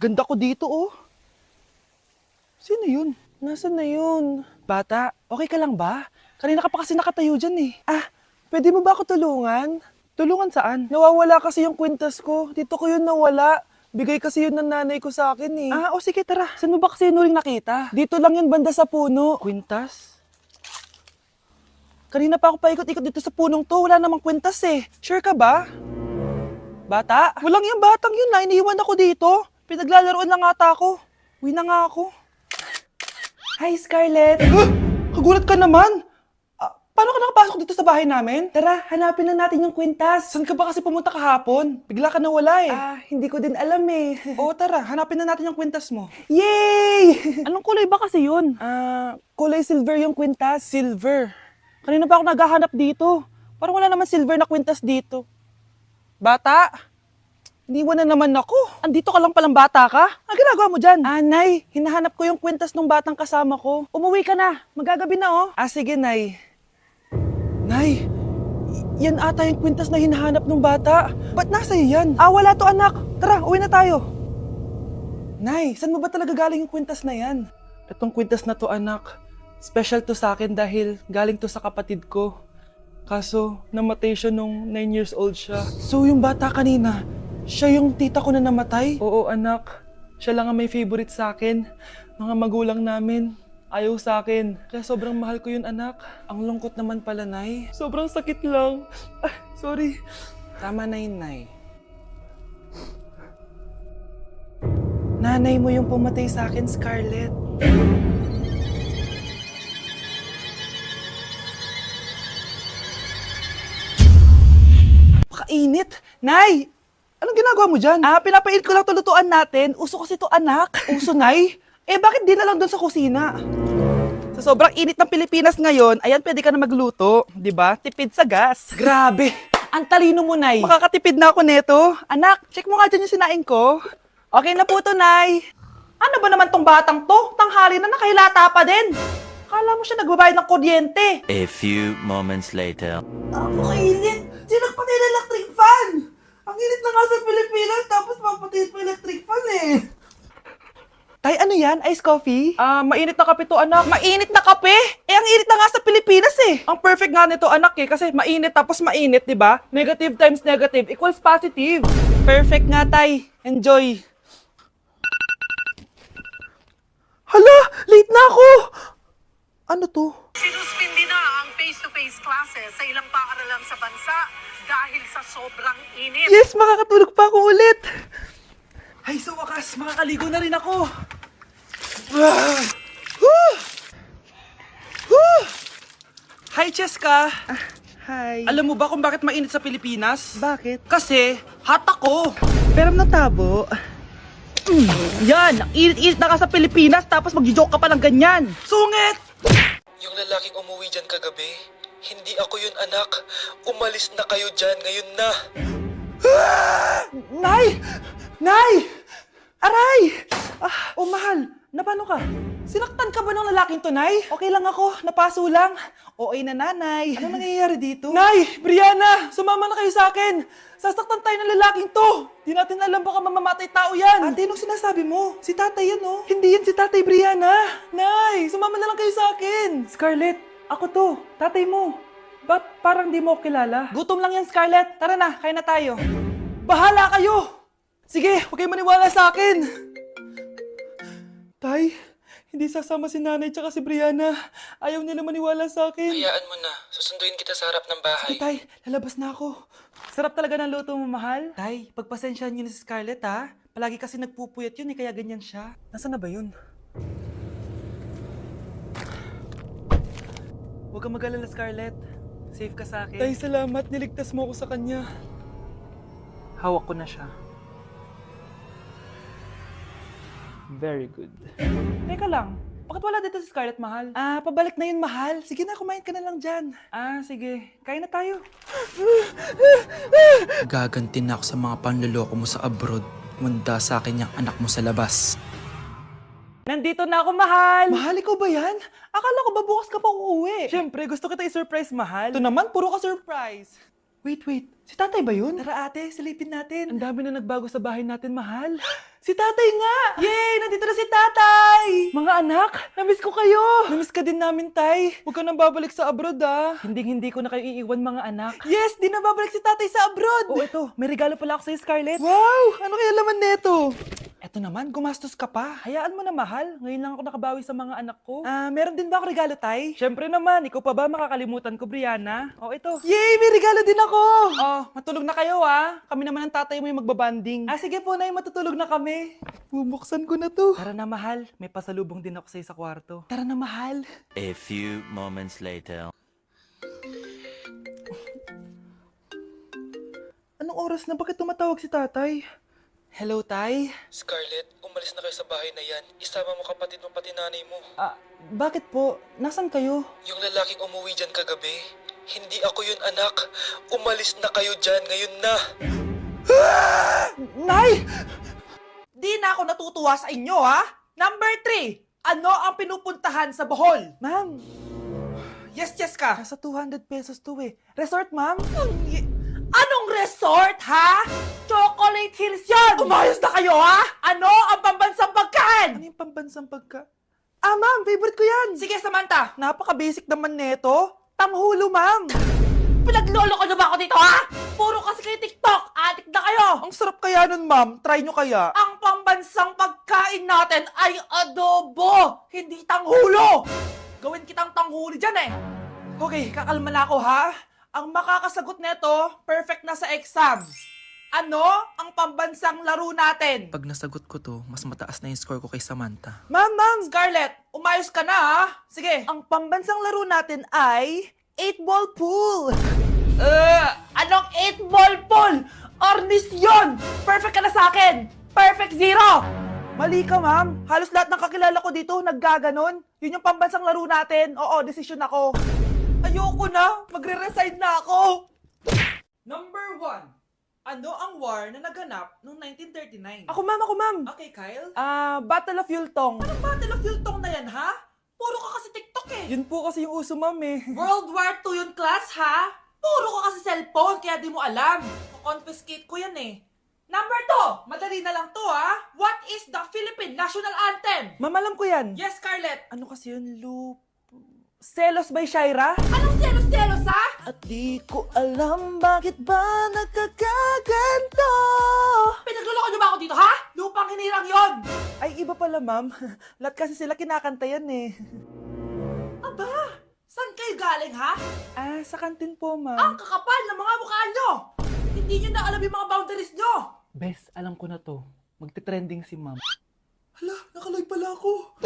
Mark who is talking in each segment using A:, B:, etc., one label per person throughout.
A: Ganda ko dito, oh. Sino yun? Nasaan na yun? Bata, okay ka lang ba? Kanina ka pa kasi nakatayo dyan eh. Pwede mo ba ako tulungan? Tulungan saan? Nawawala kasi yung kwintas ko. Dito ko yun nawala. Bigay kasi yun ng nanay ko sa akin eh. O sige tara. Saan mo ba kasi yun uling nakita? Dito lang yun banda sa puno. Kwintas? Kanina pa ako paikot-ikot dito sa punong to. Wala namang kwintas eh. Sure ka ba? Bata? Walang yung batang yun na. Iniiwan ako dito. Pinaglalaroan lang ata ako. Uwi na nga ako. Hi, Scarlett! Kagulat ka naman! Paano ka nakapasok dito sa bahay namin? Tara, hanapin lang natin yung kwintas. Saan ka ba kasi pumunta kahapon? Bigla ka nawala eh. Hindi ko din alam eh. Oo, tara, hanapin na natin yung kwintas mo. Yay! Anong kulay ba kasi yun? Kulay silver yung kwintas. Silver? Kanina pa ako naghahanap dito. Parang wala naman silver na kwintas dito. Bata? Iniwan na naman ako. Andito ka lang palang bata ka? Ang ginagawa mo dyan? Nay, hinahanap ko yung kwintas ng batang kasama ko. Umuwi ka na. Magagabi na oh. Sige, Nay. Nay, yan ata yung kwintas na hinahanap ng bata. Ba't nasa iyo yan? Wala to anak. Tara, uwi na tayo. Nay, saan mo ba talaga galing yung kwintas na yan? Itong kwintas na to anak, special to sa akin dahil galing to sa kapatid ko. Kaso, namatay siya nung 9 years old siya. So yung bata kanina, siya yung tita ko na namatay? Oo anak, siya lang ang may favorite sa akin. Mga magulang namin, ayaw sa akin. Kaya sobrang mahal ko yun anak. Ang lungkot naman pala, Nay. Sobrang sakit lang. Sorry. Tama na yun, Nay. Nanay mo yung pumatay sa akin, Scarlett. Pakainit! Nay! Anong ginagawa mo dyan? Pinapait ko lang to lutuan natin. Uso kasi to anak. Uso, Nay? Bakit di na lang doon sa kusina? Sa sobrang init ng Pilipinas ngayon, ayan, pwede ka na magluto. Di ba? Tipid sa gas. Grabe! Ang talino mo, Nay. Makakatipid na ako neto. Anak, check mo nga dyan yung sinaing ko. Okay na po to, Nay. Ano ba naman tong batang to? Tanghali na nakahilata pa din. Akala mo siya nagbabayad ng kuryente.
B: A few moments later.
A: Kainit! Sinakpatay na electric fan! Ang init na nga sa Pilipinas, tapos mapatay pa electric fan eh. Tay, ano yan? Ice coffee? Mainit na kape to, anak. Mainit na kape? Ang init na nga sa Pilipinas eh. Ang perfect nga nito, anak eh, kasi mainit tapos mainit, di ba? Negative times negative equals positive. Perfect nga, Tay. Enjoy. Hala! Late na ako! Ano to?
C: Sinuspindi na ang face-to-face classes sa ilang paaralan sa bansa dahil sa sobrang init.
A: Yes, makakatulog pa ako ulit. Ay, sa wakas, makakaligo na rin ako. Hi, Cheska.
D: Hi.
A: Alam mo ba kung bakit mainit sa Pilipinas?
D: Bakit?
A: Kasi, hot ako.
D: Pero natabo.
A: Yan, ang init-init na ka sa Pilipinas tapos mag-joke ka pa ng ganyan. Sungit! Yung lalaking umuwi dyan kagabi, hindi ako yun anak. Umalis na kayo dyan ngayon na. Nay! Nay! Aray! Mahal, napano ka? Sinaktan ka ba ng lalaking to, Nay? Okay lang ako, napaso lang. OA na nanay. Ano nangyayari dito? Nay! Brianna! Sumama na kayo sa akin! Sasaktan tayo ng lalaking to! Di natin alam baka mamamatay tao yan! Ate, anong sinasabi mo? Si tatay yan, oh. Hindi yan si tatay, Brianna! Nay! Sumama na lang kayo sa akin! Scarlett, ako to. Tatay mo. Ba't parang di mo ako kilala? Gutom lang yan, Scarlett. Tara na, kain na tayo. Bahala kayo! Sige, huwag kayo maniwala sa akin! Tay, hindi sasama si nanay tsaka si Brianna. Ayaw nila maniwala sa akin.
E: Hayaan mo na. Susunduin kita sa harap ng bahay.
A: Sige, Tay, lalabas na ako. Sarap talaga ng luto mo, mahal. Tay, pagpasensyahan niyo na si Scarlett, ha? Palagi kasi nagpupuyat yun, kaya ganyan siya. Nasaan na ba yun? Huwag kang mag-alala, Scarlett. Safe ka sa akin. Tay, salamat. Niligtas mo ako sa kanya. Hawak ko na siya. Very good. Teka lang, bakit wala dito si Scarlett, mahal? Pabalik na yun, mahal. Sige na, kumain ka na lang dyan. Sige. Kain na tayo.
E: Gaganti na ako sa mga panluloko mo sa abroad. Manda sa akin yung anak mo sa labas.
A: Nandito na ako, mahal! Mahal, ikaw ba yan? Akala ko ba bukas ka pa uuwi? Siyempre, gusto kita i-surprise, mahal. Ito naman, puro ka surprise. Wait. Si tatay ba yun? Tara ate, silipin natin. Ang dami na nagbago sa bahay natin, mahal. Si tatay nga! Yay! Nandito na si tatay! Mga anak, namiss ko kayo! Namiss ka din namin, tay. Huwag ka nang babalik sa abroad, ah. Hindi ko na kayo iiwan, mga anak. Yes! Di na babalik si tatay sa abroad! Oh, ito. May regalo pala ako sa'yo, Scarlett. Wow! Ano kaya laman neto? Eto naman, gumastos ka pa. Hayaan mo na, mahal. Ngayon lang ako nakabawi sa mga anak ko. Meron din ba ako regalo, tay? Syempre naman. Ikaw pa ba makakalimutan ko, Brianna? Oh, ito. Yay! May regalo din ako! Oh, matulog na kayo, ah. Kami naman ang tatay mo yung magbabanding. Sige po, nay. Matutulog na kami. Bubuksan ko na to. Tara na, mahal. May pasalubong din ako sa'yo sa kwarto. Tara na, mahal.
B: A few moments later.
A: Anong oras na? Bakit tumatawag si tatay? Hello, tay?
E: Scarlett, umalis na kayo sa bahay na yan. Isama mo kapatid mo pati nanay mo.
A: Bakit po? Nasaan kayo?
E: Yung lalaking umuwi dyan kagabi, hindi ako yun anak. Umalis na kayo dyan ngayon na.
A: Nay! Di na ako natutuwa sa inyo, ha? Number 3, ano ang pinupuntahan sa Bohol? Ma'am, yes ka. Nasa 200 pesos to eh. Resort, ma'am? Anong resort, ha? Chocolate Hills yun! Umayos na kayo, ha? Ano ang pambansang pagkain? Ano yung pambansang pagkain? Ma'am, favorite ko yan. Sige, Samantha. Napaka-basic naman neto. Tanghulo, ma'am. Pinaglolo ko na ba ako dito, ha? Puro kasi kayo TikTok. Adik na kayo. Ang sarap kaya nun, ma'am. Try nyo kaya. Ang pambansang pagkain natin ay adobo, hindi tanghulo. Gawin kitang tanghuli dyan, eh. Okay, kakalma na ako, ha? Ang makakasagot neto, perfect na sa exam. Ano ang pambansang laro natin?
E: Pag nasagot ko to, mas mataas na yung score ko kay Samantha.
A: Ma'am! Scarlett, umayos ka na, ha? Sige. Ang pambansang laro natin ay 8-ball pool. Anong 8-ball pool? Ornis yun! Perfect ka na sa akin! Perfect 0! Mali ka, ma'am. Halos lahat ng kakilala ko dito naggaganon. Yun yung pambansang laro natin. Oo, desisyon ako. Ayoko na. Magre-resign na ako. Number 1. Ano ang war na naganap noong 1939? Ako, ma'am. Okay, Kyle. Battle of Yultong. Anong Battle of Yultong na yan, ha? Puro ka kasi TikTok eh. Yun po kasi yung uso, ma'am eh. World War II yun, class, ha? Puro ka kasi cellphone, kaya di mo alam. Confiscate ko yan eh. Number 2. Madali na lang to, ha? What is the Philippine National Anthem? Ma'am, alam ko yan. Yes, Scarlett. Ano kasi yun, Selos by Shaira? Anong selos, ha? At di ko alam bakit ba nagkakaganto. Pinagluloko niyo ba ako dito, ha? Lupang hinirang yon. Ay, iba pala, ma'am. Lahat kasi sila kinakanta yan eh. Aba, saan kayo galing, ha? Sa kantin po, ma'am. Ang kakapal ng mga mukha nyo! Hindi nyo na alam yung mga boundaries nyo! Bes, alam ko na to. Magte-trending si ma'am. Hala, nakalive pala ako.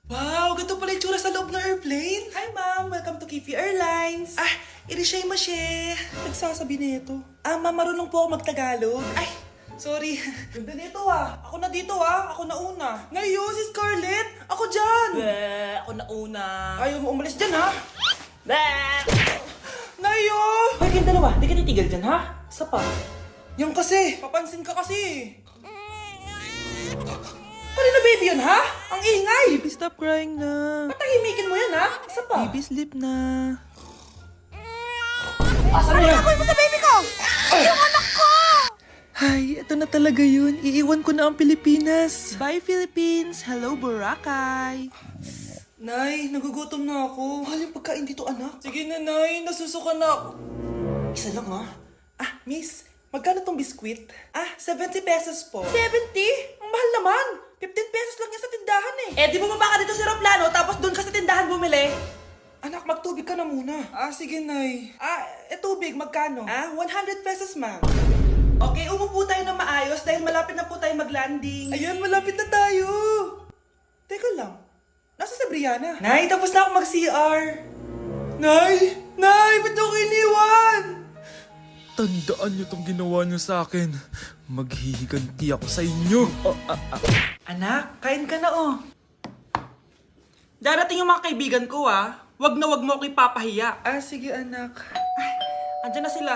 A: Wow, ganito pala yung tsura sa loob ng airplane. Hi, ma'am. Welcome to Kifi Airlines. Irishay mashe. Nagsasabi na ito. Ma'am, marunong po ako magtagalog. Ay, sorry. Ganda nito, Ako na dito, Ako na una. Ngayon, si Scarlett. Ako dyan. Ako na una. Ayaw mo umalis dyan, ha? Nayo! Hoy, kayong dalawa. Di ka titigil dyan, ha? Isa pa. Yan kasi. Papansin ka kasi. Kanina baby yun, ha? Ang ingay!
E: Baby, stop crying na.
A: Patahimikin mo yan, ha? Isa pa.
E: Baby, sleep na.
A: Asan mo yan? Ano mo sa baby ko? Yung anak ko!
E: Ay, ito na talaga yun. Iiwan ko na ang Pilipinas. Bye, Philippines. Hello, Boracay.
A: Nay, nagugutom na ako. Mahal yung pagkain dito, anak. Sige na, Nay. Nasusuka na ako. Isa lang, ha? Miss, magkano tong biskwit? 70 pesos po. 70? Ang mahal naman. 15 pesos lang yan sa tindahan eh. Di bumaba ka dito sa aeroplano tapos doon ka sa tindahan bumili. Anak, magtubig ka na muna. Sige, Nay. Tubig, magkano? 100 pesos, ma'am. Okay, umupo tayo na maayos dahil malapit na po tayo mag-landing. Ayun, malapit na tayo. Teka lang. Nasa si Brianna? Nay, tapos na ako mag-CR. Nay, ba't ako iniwan?
E: Tandaan niyo tong ginawa niyo sa akin. Maghihiganti ako sa inyo.
A: Anak, kain ka na Darating yung mga kaibigan ko Wag na wag mo ako ipapahiya. Sige anak. Andyan na sila.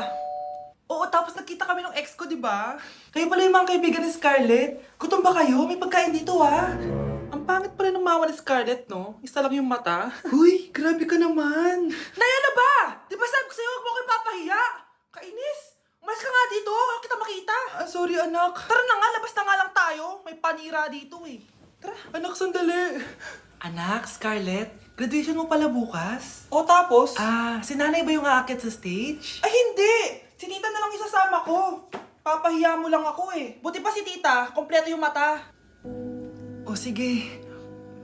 A: Oo, tapos nagkita kami ng ex ko, di ba? Kayo pala yung mga kaibigan ni Scarlett. Gutom ba kayo? May pagkain dito Ang pangit pala ng mama ni Scarlett, no? Isa lang yung mata. Huy, grabe ka naman. Nay, ano ba? Di ba sabi ko sa'yo, wag mo ako ipapahiya? Kainis! Umalis ka nga dito! Ako kita makita! Sorry anak. Tara na nga, labas na nga lang tayo. May panira dito eh. Tara. Anak, sandali. Anak, Scarlett, graduation mo pala bukas? O tapos? Si nanay ba yung aakyat sa stage? Ay hindi! Si tita na lang isasama ko. Papahiya mo lang ako eh. Buti pa si tita, kompleto yung mata. O sige,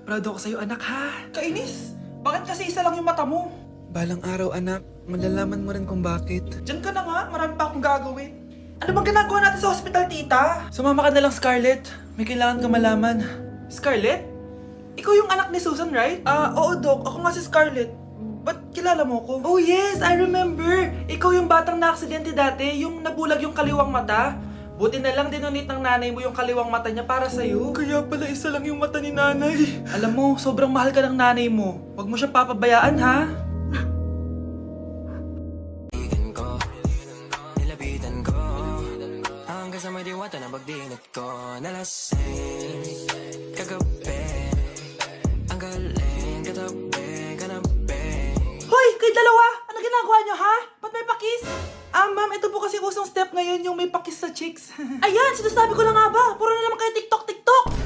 A: proud ako sa'yo anak ha. Kainis, bakit kasi isa lang yung mata mo?
E: Balang araw anak, malalaman mo rin kung bakit.
A: Diyan ka na nga, marami pa akong gagawin. Ano bang ginagawa natin sa hospital, tita? Sumama ka na lang, Scarlett. May kailangan ka malaman. Scarlett? Ikaw yung anak ni Susan, right? Oo, Doc. Ako nga si Scarlett. Ba't kilala mo ko? Oh yes, I remember. Ikaw yung batang na-aksidente dati, yung nabulag yung kaliwang mata. Buti na lang dinonate ng nanay mo yung kaliwang mata niya para sa'yo. Kaya pala isa lang yung mata ni nanay. Alam mo, sobrang mahal ka ng nanay mo. Huwag mo siyang papabayaan, ha?
F: Nilapitan ko hanggang sa may diwata na pagdinat ko. Nalasing kagabi, ang galing katabi, kanabi.
A: Hoy, kayo dalawa! Ano ginagawa niyo, ha? Ba't may pakis? Ma'am, ito po kasi usong step ngayon yung may pakis sa chicks. Ayan, sinasabi ko na nga ba? Puro na naman kayo TikTok!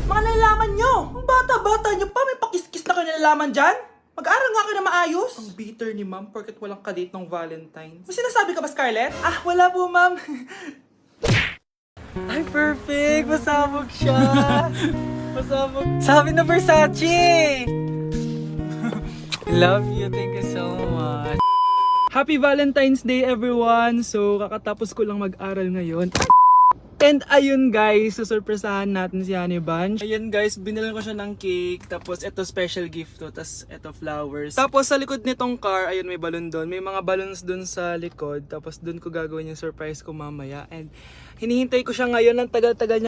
A: Mga nalalaman niyo! Ang bata-bata niyo pa, may pakis-kis na kayo nalalaman dyan? Mag-aaral nga kayo na maayos. Ang bitter ni ma'am, porket walang kadate ng Valentine's. May sinasabi ka ba, Scarlett? Wala po, ma'am.
D: Ay, perfect! Masabog siya! Masabog. Sabi na Versace! Love you. Thank you so much.
A: Happy Valentine's Day, everyone! So, kakatapos ko lang mag-aral ngayon. And ayun guys, susurpresahan natin si Honey Bunch. Ayun guys, binilan ko siya ng cake. Tapos ito special gift to. Tapos ito flowers. Tapos sa likod nitong car, ayun may balon doon. May mga balloons doon sa likod. Tapos doon ko gagawin yung surprise ko mamaya. And hinihintay ko siya ngayon ng tagal-tagal niya.